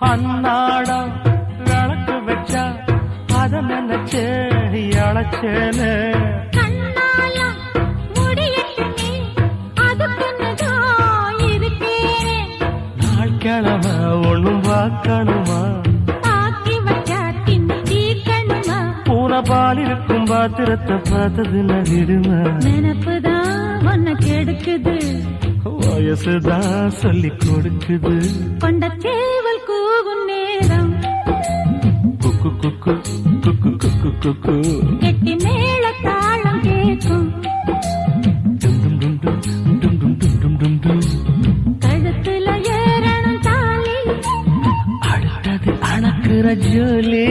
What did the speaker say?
அன்னாடம் விளக்கு வச்சா அத நினைச்சே அழைச்சேனே நாள் கிழமை ஒண்ணும் பார்க்கணுமா பூனை பால் இருக்கும் பாத்திரத்தை பார்த்தது நடிடுமா நினப்புதான் ஒன்ன கெடுக்குது வயசுதான் சொல்லி கொடுக்குது கொண்ட சேவல் கூவும் நேரம் குக்கு குக்கு குக்கு குக்கு குக்கு கெட்டி மேல தாளம் கேட்கும் கழுத்துல ஏறணும் தாலி அடுத்தது அணக்குற ஜோலி